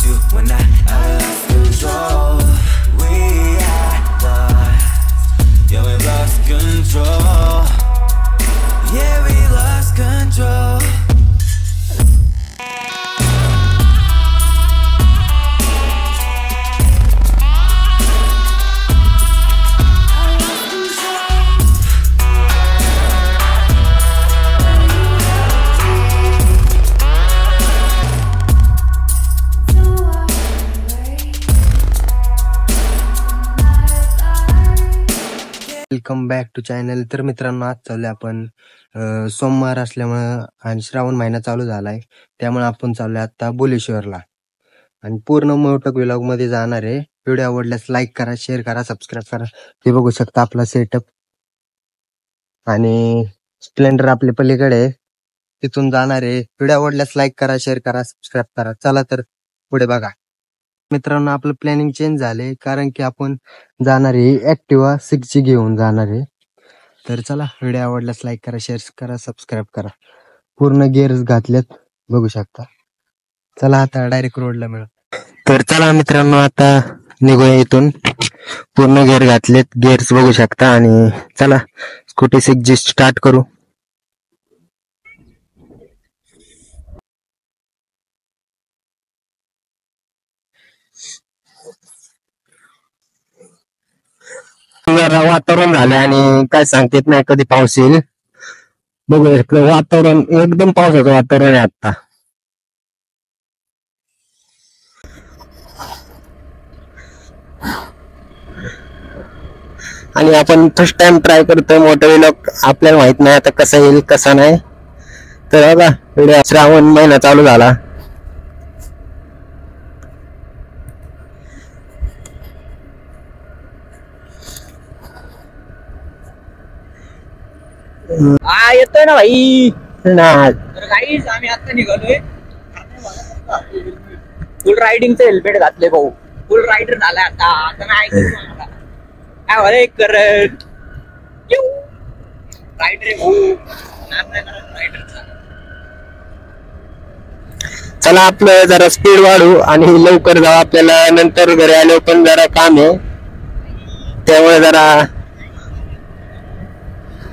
you when I lost control. We had lost, yeah, we lost control. Yeah, we lost control. Welcome back to channel. तर मित्रांनो, आज चाललोय आपण सोमवार असल्यामुळं आणि श्रावण महिना चालू झालाय, त्यामुळे आपण चाललोय आता बोलेश्वरला आणि पूर्ण मोटक व्लॉग मध्ये जाणार आहे. व्हिडिओ आवडल्यास लाईक करा, शेअर करा, सबस्क्राईब करा. हे बघू शकता आपला सेटअप आणि स्प्लेंडर आपल्या पलीकडे आहे, तिथून जाणार आहे. व्हिडिओ आवडल्यास लाईक करा, शेअर करा, सबस्क्राईब करा. चला तर पुढे बघा. मित्रांनो, आपलं प्लॅनिंग चेंज झाले कारण की आपण जाणार आहे ऍक्टिवा 6G घेऊन जाणार आहे. तर चला, व्हिडिओ आवडल्यास लाईक करा, शेअर करा, सबस्क्राईब करा. पूर्ण गेअर्स घातलेत बघू शकता. चला आता डायरेक्ट रोडला मिळू. तर चला मित्रांनो, आता निघूया इथून. पूर्ण गेअर घातलेत, गेअर्स बघू शकता आणि चला स्कूटी 6G स्टार्ट करू. वातावरण झालं आणि काय सांगतेत नाही कधी पाऊस येईल. बघू वातावरण एकदम पावसाचं वातावरण आहे आता. आणि आपण फर्स्ट टाइम ट्राय करतोय मोठं व्लॉग. आपल्याला माहित नाही आता कसं येईल कसं नाही. तर बघा, व्हिडिओ श्रावण महिना चालू झाला. हा येतोय ना भाई. ना तर काहीच आम्ही आता निघालोय. फुल रायडिंगचं हेल्मेट घातले भाऊ. फुल रायडर झालाय आता. आता नाही काय होय करत रायडर भाऊ. रायडरचा चला, आपलं जरा स्पीड वाढू आणि लवकर जाऊ. आपल्याला नंतर घरी आलो पण जरा काम आहे, त्यामुळे जरा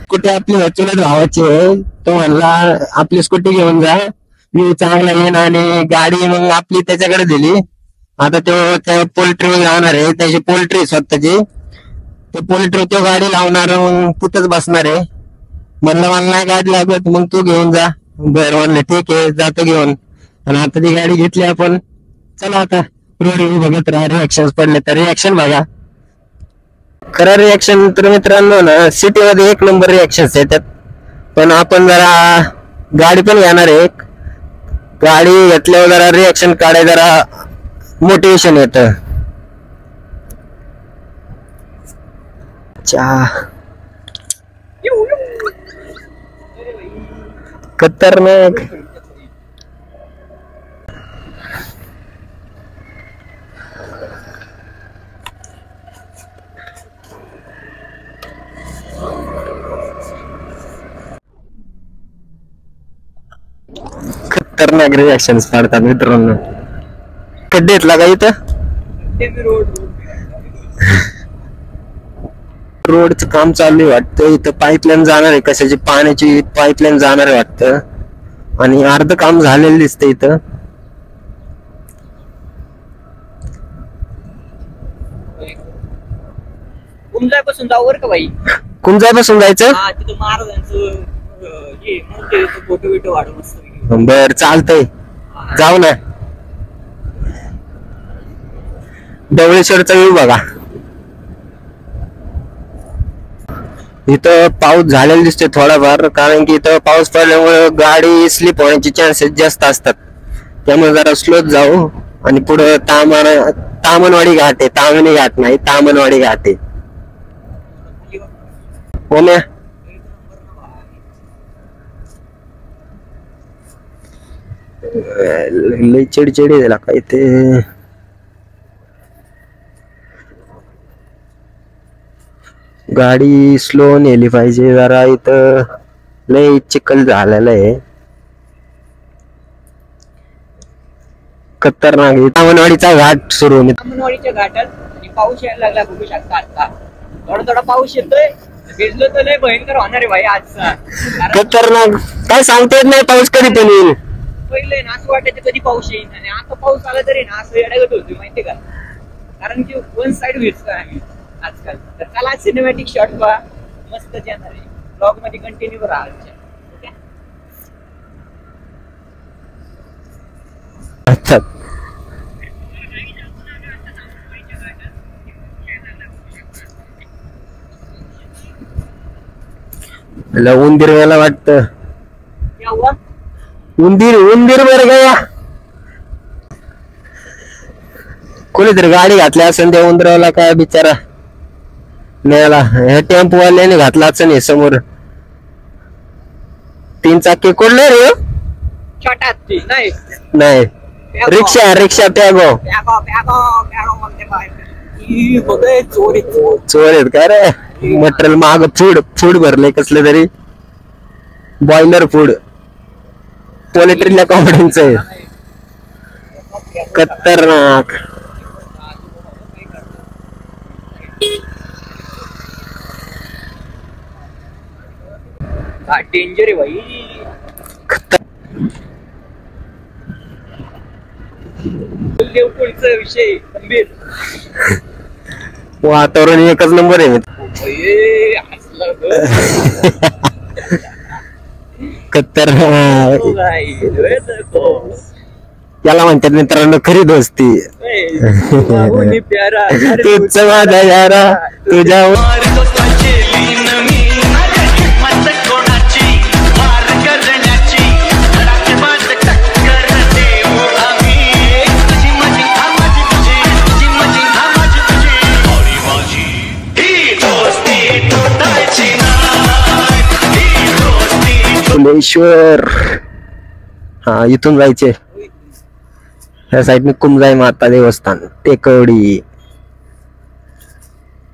स्कूटी आपली चुलत भावाची आहे. तो म्हणला आपली स्कूटी घेऊन जा, मी चांगला येईन. आणि गाडी मग आपली त्याच्याकडे दिली. आता तो त्या पोल्ट्री लावणार आहे, त्याची पोल्ट्री स्वतःची. ते पोल्ट्री तो गाडी लावणार, मग तिथंच बसणार आहे. म्हणलं मला नाही गाडी लागत, मग तू घेऊन जा. बरं म्हणलं ठीक आहे, जातो घेऊन. आणि आता ती गाडी घेतली आपण. चला आता रोड बघत राहा. रिएक्शन पडले तर रिएक्शन बघा. खरं रिएक्शन तर मित्रांनो ना, सिटी मध्ये एक नंबर रिएक्शन येतात. पण आपण जरा गाडी पण घेणार आहे. गाडी घेतल्यावर जरा रिएक्शन काढाय जरा मोटिवेशन येत. खतरनाक. खतरनाक रिएक्शन्स काढतात मित्रांनो. खड्डेतला का इथं रोडचं काम चालू आहे वाटतं. इथं पाईपलाईन जाणार आहे, कशाची पाण्याची पाईपलाईन जाणार आहे वाटतं. आणि अर्ध काम झालेलं दिसतं इथं. कुंजापासून जाऊ बरं का भाई. कुंजापासून जायचं. हा तिथं महाराजांचं फोटो बिटो वाढ मस्त. बर चालतंय, जाऊ ना. ढवळेश्वरचा व्ह्यू बघा. इथं पाऊस झालेला दिसतोय थोडाफार, कारण की इथं पाऊस पडल्यामुळे गाडी स्लिप होण्याचे चान्सेस जास्त असतात. त्यामुळे जरा स्लोच जाऊ. आणि पुढं तामनवाडी घाट आहे. तामणी घाट नाही, तामनवाडी घाट आहे. हो ना. लई चिडचिडी झाला काय ते. गाडी स्लो नेली पाहिजे जरा. इथं लय चिखल झालेला आहे. खतरनाक तामणवाडीचा घाट सुरू होईल. तामणवाडीच्या घाटात आणि पाऊस यायला लागला बघू शकता. आता थोडा थोडा पाऊस येतोय. भिजलो तर लय भयंकर होणार आहे भाई आजचा. कारण खतरनाक काय सांगता येत नाही पाऊस कधी पण येईल. पहिले ना असं वाटायचं कधी पाऊस येईल आणि आता पाऊस आला तरी ना असं येण्यागत होती माहितीये का. कारण की वन साइड भिजतोय आम्ही आजकाल. तर त्याला सिनेमॅटिक शॉट पहा मस्तच येणार आहे. ब्लॉग मध्ये कंटिन्यू राहा. अच्छा उंदीर मला वाटतं उंदीर उंदीर बरं का. कोणीतरी गाडी घातली असेल त्या उंदराला काय बिचारा न्यायला. हे टेम्पोवाल्याने घातला असं नाही समोर 3 चाकी कोणले रे. छोटा नाही नाही रिक्षा रिक्षा टॅगो चोर आहेत का रे. मटेरियल माग फूड फूड भरले कसले तरी बॉयलर फूड पोल्ट्रीला कॉम्पिडन्स आहे. खतरनाक डेंजर आहे भाई. देवपुरीचा विषय गंभीर. वातावरण एकच नंबर आहे. खतरनाक याला म्हणतात मित्रांनो खरी दोस्ती. तुझ माझा यारा तुझ्या फुलेश्वर. हा इथून जायचे ह्या साईडने कुमजाई माता देवस्थान टेकवडी.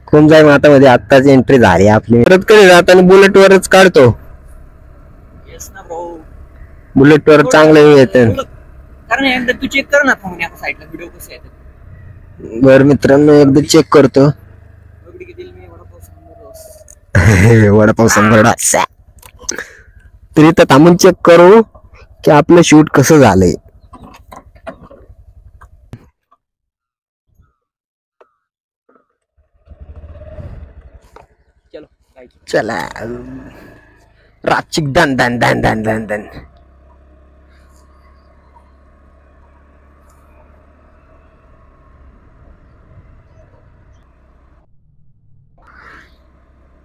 कुमजाई माता मध्ये आत्ताच एंट्री झाली आपली. परत कधी जाताना बुलेट वरच काढतो. बुलेट वर चांगलं येत. कारण एकदा तू चेक कर ना साईडला व्हिडिओ कसे येतात. बर मित्रांनो एकदा चेक करतो. वडापाव संभरडा तरी तर थांबून चेक करू की आपलं शूट कसं झालंय. चला राचिक दन दन दन दन दन दन.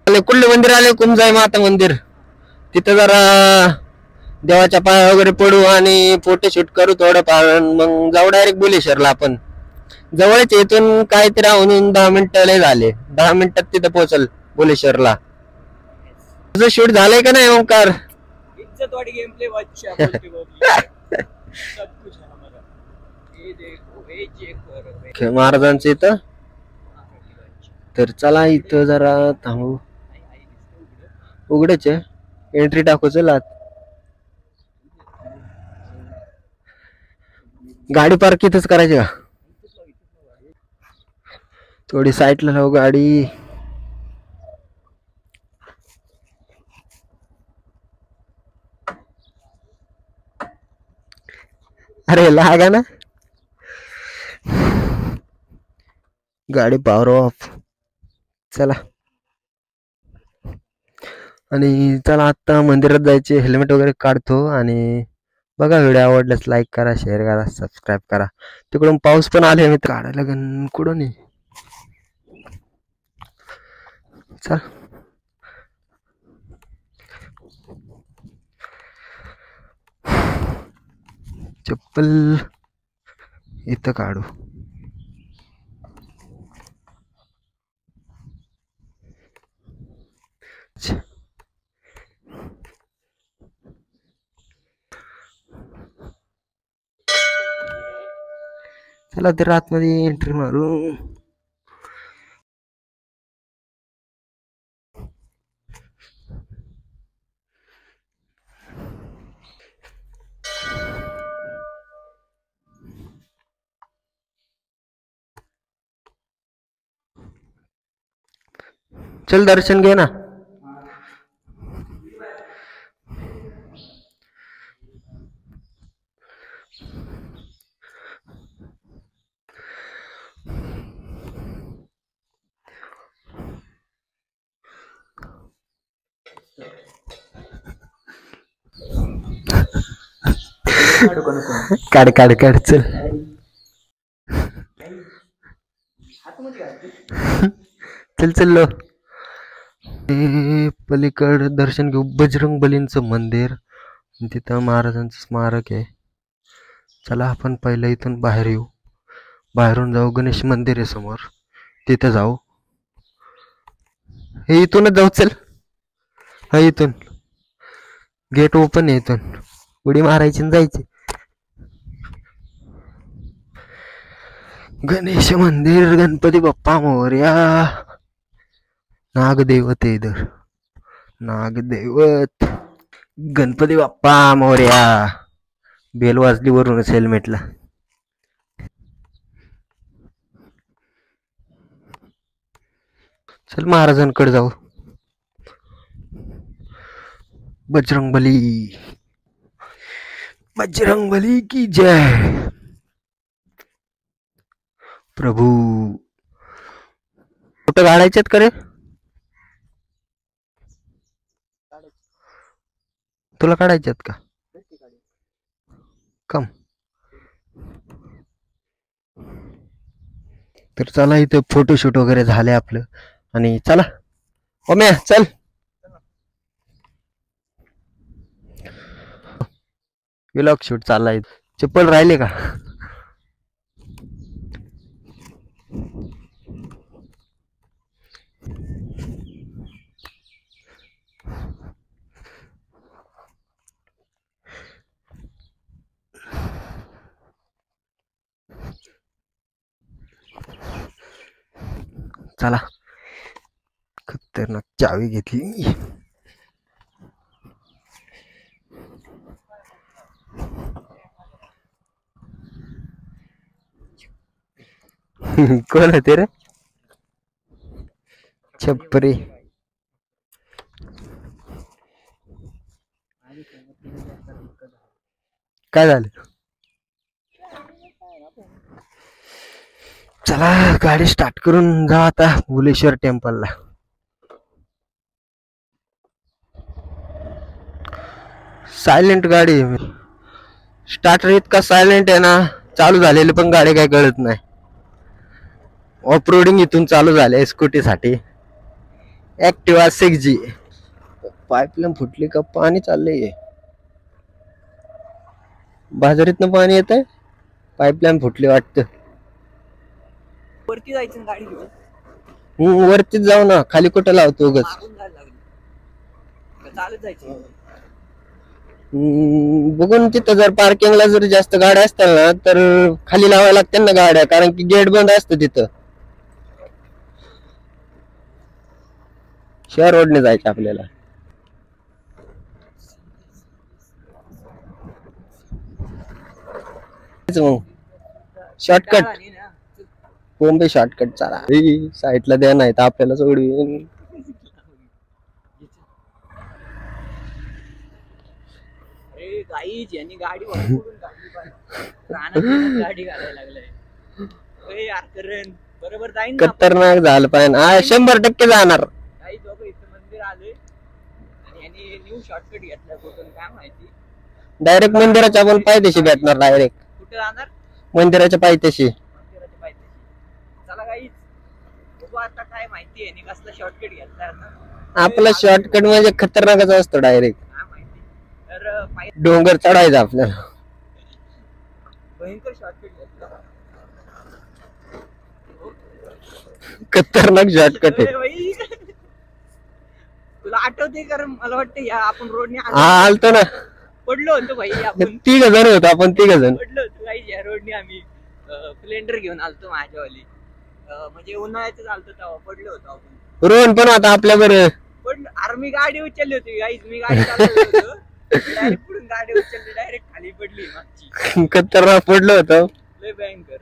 कुठले मंदिर आले. कुमजाई माता मंदिर. तिथं जरा देवाच्या पाया वगैरे पडू आणि फोटो शूट करू थोडंफार. मग जाऊ डायरेक्ट बुलेश्वरला. आपण जवळच इथून काहीतरी राहून 10 मिनिटं झाले. 10 मिनिटात तिथं पोहोचल बुलेश्वरला. तुझं शूट झालंय का नाही ओंकार. इज्जतवाडी गेम प्ले महाराजांचं इथं. तर चला इथं जरा थांबू. उघडच आहे एंट्री टाकू. चला गाडी पार्क इथंच करायची का. थोडी साईडला लावू गाडी. अरे लागा ना गाडी पॉवर ऑफ. चला आणि चला आता मंदिरात जायचे. हेल्मेट वगैरे काढतो आणि बघा व्हिडिओ आवडल्यास लाईक करा शेअर करा सबस्क्राईब करा. तिकडून पाऊस पण आले मी काढायला गण कुठं नाही. चल चप्पल इथं काढू. चला तर आतमध्ये एंट्री मारू. चल दर्शन घे ना. काढ काढ काढ चल. चल चल पलीकड दर्शन घेऊ बजरंग बलींचं मंदिर, तिथं महाराजांचं स्मारक आहे. चला आपण पहिलं इथून बाहेर येऊ, बाहेरून जाऊ. गणेश मंदिर आहे समोर, तिथे जाऊ. हे इथूनच जाऊ. चल हा इथून गेट ओपन आहे, इथून उडी मारायची आणि जायची. गणेश मंदिर, गणपती बाप्पा मोरया. नागदेवत आहे इधर, नागदेवत. गणपती बाप्पा मोरया. बेल वाजली वरूनच हेल्मेटला. चल महाराजांकडे जाऊ. बजरंगबली, बजरंगबली की जय. प्रभू फोटो काढायचेत का रे? तुला काढायच्यात का? कम. तर चला इथं फोटोशूट वगैरे झाले आपलं. आणि चला ओम्या चल. व्लॉग शूट चाललाय. चप्पल राहिले का? चला खतरनाक चावी घेतली. कोण होते रे? छपरी. काय झालं? चला गाडी स्टार्ट करून जा आता भुलेश्वर टेम्पलला. सायलेंट गाडी. स्टार्टर इतका सायलेंट आहे ना, चालू झालेली पण गाडी काय कळत नाही. ऑफ रोडिंग इथून चालू झाले स्कूटीसाठी. ऍक्टिवा 6G. पाईपलाईन फुटली का? पाणी चाललंय बाजारीतनं, पाणी येत आहे. पाईपलाईन फुटली वाटतं. वरती जायचं गाडी घेऊन. वरतीच जाऊ ना, खाली कुठं लावतो उगाच. चालत जायचं. बघून तिथं जर पार्किंगला जर जास्त गाड्या असतील ना तर खाली लावायला लागतील ना गाड्या, कारण की गेट बंद असतं तिथं. शहर रोडने जायचं आपल्याला. मग शॉर्टकट, बॉम्बे शॉर्टकट. चला साईडला द्या, नाही तर आपल्याला सोडवीन. यांनी गाडी गाडी घालायला लागलाय यार. बरोबर जाईन. खतरनाक झालं पाहिजे. 100% जाणार. काही लोक इथं मंदिर आले आणि यांनी न्यू शॉर्टकट घेतला. कुठून काय माहिती. डायरेक्ट मंदिराच्या आपण पायथ्याशी भेटणार. डायरेक्ट कुठे जाणार? मंदिराच्या पायथ्याशी. मंदिराच्या पायथ्याशी. चला काही बघू आता काय माहिती आहे कसला शॉर्टकट घेतला. आपला शॉर्टकट म्हणजे खतरनाकच असतो. डायरेक्ट डोंगर चढायचा आपल्याला. भयंकर शॉर्टकट घेतला. खतरनाक शॉर्टकट आहे. तुला आठवते? कारण मला वाटतं आपण रोडने आलतो ना. पडलो होतो भाई. आपण 3 जण होतो. आपण 3 जण पडलो होतो काही. या रोडने आम्ही स्प्लेंडर घेऊन आलतो माझ्यावाली. म्हणजे उन्हाळ्यातच आलतो तेव्हा पडलो होतो आपण. रोहन पण आता आपल्या बरं पण अरे मी गाडी उचलली होती गाईज. मी गाडी चालवत होतो. डायरेक्ट पुढून गाडी उचलली, डायरेक्ट खाली पडली मागची. खतरनाक पडलं होतं. लय भयंकर.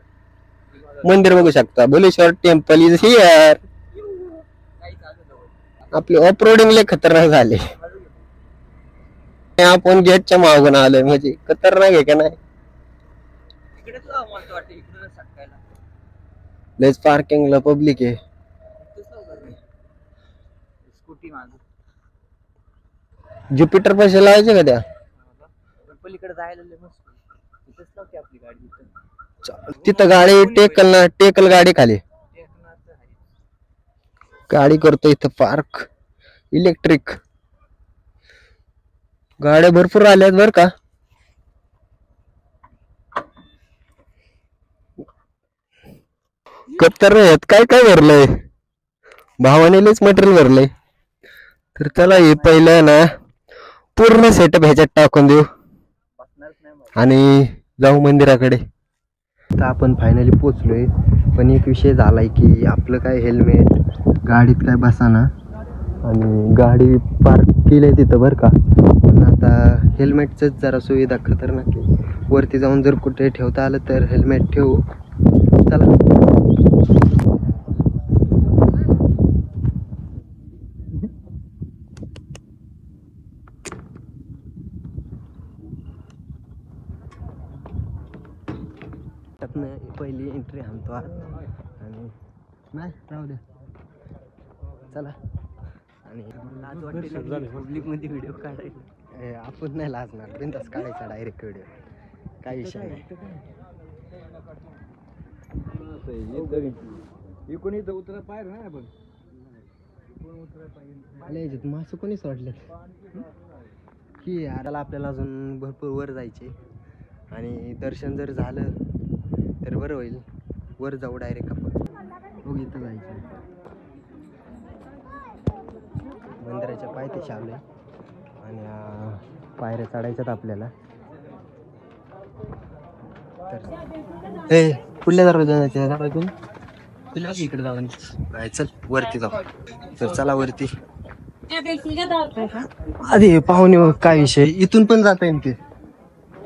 मंदिर बघू शकता. Bhuleshwar temple is here. काही चालू आपली ऑफ रोडिंग लय खतरनाक झाली. आपण गेटच्या मागून आलोय म्हणजे खतरनाक आहे का नाही. इकडेच लाव मला वाटतं, इकडूनच सटकायला. लयच पार्किंगला पब्लिक आहे. स्कूटी माग ज्युपिटर पैसे लावायचे का त्या? पलीकडे जायला लय मस्त. इथेच लावते आपली गाडी इथं. तिथं गाडी टेकल गाडी खाली गाडी करतो इथं पार्क. इलेक्ट्रिक गाड्या भरपूर आल्यात बर का. कत्तर काय काय भरलंय भावानेच मटेरियल भरलंय. तर चला हे पहिलं ना पूर्ण सेटअप ह्याच्यात टाकून देऊ आणि जाऊ मंदिराकडे. आता आपण फायनली पोचलोय. पण एक विषय झालाय की आपलं काय हेल्मेट गाडीत काय बसाना आणि गाडी पार्क केली तिथं बरं का. पण आता हेल्मेटच जरा सुविधा खतरनाक आहे. वरती जाऊन जर कुठे ठेवता आलं तर हेल्मेट ठेवू. चला पहिली एंट्री आणतो आणि नाही राहू द्या. चला आणि पब्लिक मध्ये व्हिडिओ काढायला आपण नाही लाजणार. बिंदास काढायचा डायरेक्ट व्हिडिओ. काही विषय नाही. कोणी उतरत पाहिजे ना आपण मासं कोणी सोडलं की याला आपल्याला अजून भरपूर वर जायचे आणि दर्शन जर झालं तर बरं होईल. वर जाऊ डायरेक्ट आपण. हो इथं जायचं मंदिराच्या पायथ्याशी आलोय आणि पायऱ्या चढायच्यात आपल्याला. तर कुठल्या दरवाजा तुला इकडे जाऊन चल वरती जाऊ. तर चला वरती. अरे पाहुणे काय विषय इथून पण जाता येईल ते.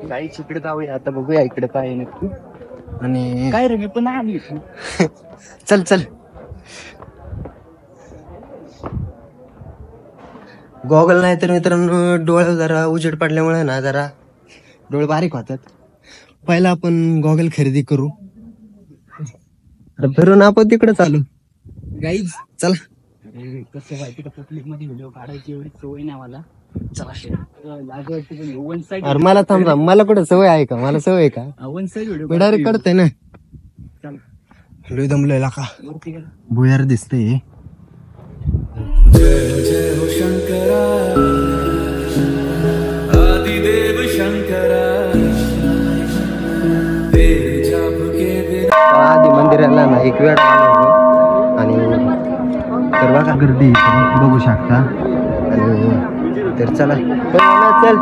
गाईच इकडे जाऊया आता. बघूया इकडे काय नक्की. आणि काय रे मी पण आली. चल चल. गॉगल नाही तर मित्रांनो डोळे जरा उजेड पडल्यामुळे ना जरा डोळे बारीक होतात. पहिला आपण गॉगल खरेदी करू. फिरून आपण तिकडे चालू. गाईज चला. कसं माहिती का पब्लिक मध्ये व्हिडिओ काढायची एवढी सवय नाही मला. चला वन साइड. अरे मला थांबा. मला कुठं सवय आहे का? मला सवय आहे का? वन साइड व्हिडिओ मी डायरेक्ट काढतोय ना. लय दमलेला का भुयार दिसतंय. जय जय हो शंकरा आदिदेव शंकरा तेरे जाप के बिना. आधी मंदिराला ना एक वेळ आलो आणि तर बघा गर्दी इथे बघू शकता. आणि तर चला चल.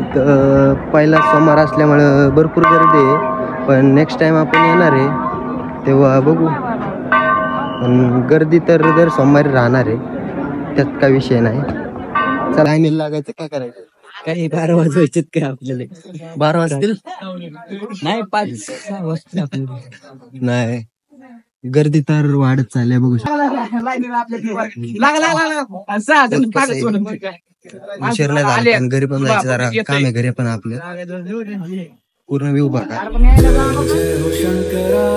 इथं पहिला सोमवार असल्यामुळं भरपूर गर्दी आहे. पण नेक्स्ट टाइम आपण येणार आहे तेव्हा बघू. पण गर्दी तर दर सोमवारी राहणार आहे. त्यात काय विषय नाही. चला लाईनीला लागायचं काय करायचं. काही 12 वाजवायचे काय आपल्याला. 12 वाजतील नाही 5-6 वाजतील आपल्याला. नाही गर्दी तर वाढत चालली बघू शकता. उशीर नाही झाला पण घरी पण जायचं जरा काम आहे. घरी पण आपलं पूर्ण व्ह्यू बघा. जय हो शंकरा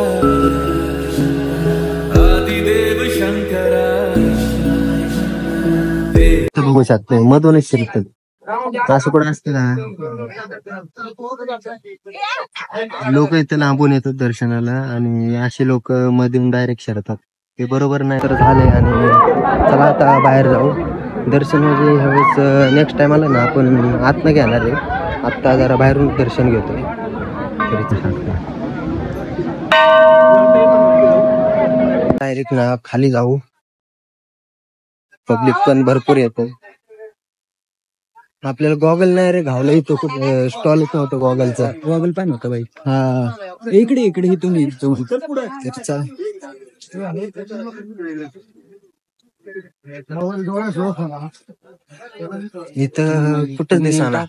आदिदेव शंकरा बघू शकतोय मधूनच शिरतात. असं कुठं असतं का? लोक इथे लांबून येतात दर्शनाला आणि असे लोक मधून डायरेक्ट शिरतात. ते बरोबर नाही. तर झाले आणि चला आता बाहेर जाऊ. दर्शन म्हणजे ह्यावेळेस नेक्स्ट टाइम आला ना आपण आतनं घेणार आहे. आत्ता जरा बाहेरून दर्शन घेतोय. डायरेक्ट ना खाली जाऊ. पब्लिक पण भरपूर येतं. आपल्याला गॉगल नाही रे घावला. इथं कुठं स्टॉल नव्हतं गॉगलचा. गॉगल पण होता बाई. हा इकडे इथून इथं कुठंच दिसणार.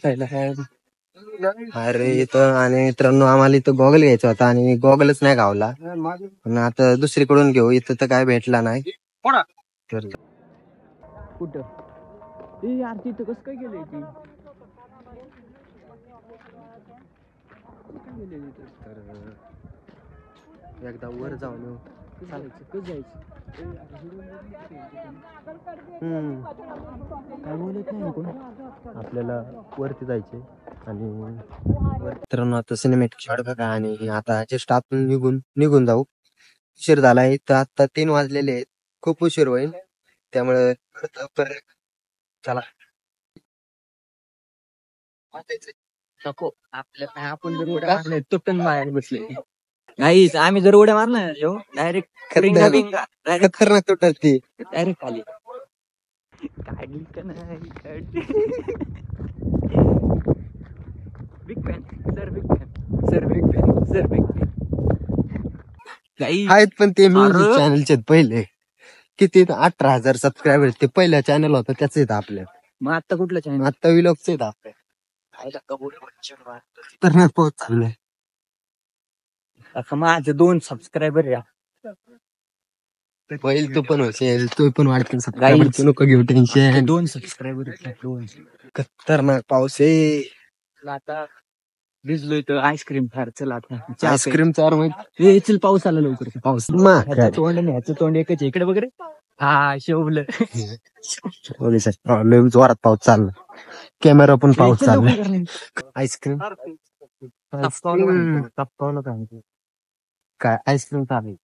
अरे इथं आणि मित्रांनो आम्हाला इथं गॉगल घ्यायचा होता आणि गॉगलच नाही गावला. पण आता दुसरीकडून घेऊ, इथं तर काय भेटला नाही. तर कुठं ए यार तिथं कसं काय गेलंय ती एकदा वर जाऊन येऊ. कसं जायचं काय बोलत नाही कोण. आपल्याला वरती जायचे आणि मित्रांनो आता सिनेमॅटिक शॉट बघा आणि आता जस्ट आपण निघून जाऊ. उशीर झालाय तर आता 3 वाजलेले आहेत. खूप उशीर होईल त्यामुळे चला. नको आपल्या आपण जर उड्या मारल्या तुटून बाहेर बसले नाहीच आम्ही जर उड्या मारणार डायरेक्ट खतरनाक तुटत ती. डायरेक्ट खाली काढली का नाही big fan sir big fan sir big fan sir big fan आहेत पण ते म्युझिक अरे. चॅनलचे पहिले किती 18,000 सबस्क्रायबर ते पहिला चॅनल होता त्याच आहेत आपल्या. मग आता कुठलं चॅनल आता विलॉगच आहेत आपल्या. खतरनाक पाऊस चाललाय. आता माझे 2 सबस्क्रायबर या पहिल तू पण होशील, तू पण वाढतील सबस्क्रायबर. तू नको घेऊ टेन्शन. 2 सबस्क्रायबर 2 खतरनाक पाऊस आहे. आता भिजलोय तर आईस्क्रीम फार चला आता आईस्क्रीम चार ए चल पाऊस आला लवकर पाऊस ह्याचं तोंड आणि ह्याचं तोंड एकच आहे. इकडे वगैरे हा शेवलं जोरात पाऊस चालला. कॅमेरा पण पाऊस चालला. आईस्क्रीम काय आईस्क्रीम चालू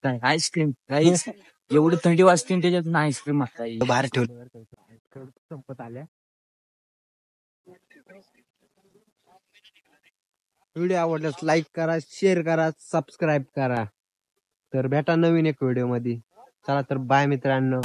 काय आईस्क्रीम राईस एवढी थंडी वाजते आणि त्याच्यात आईस्क्रीम मागता येईल बाहेर ठेवलं. संपत आल्या व्हिडिओ आवडल्यास लाईक करा, शेअर करा, सबस्क्राईब करा. तर भेटा नवीन एक व्हिडिओ मध्ये. चला तर बाय मित्रांनो.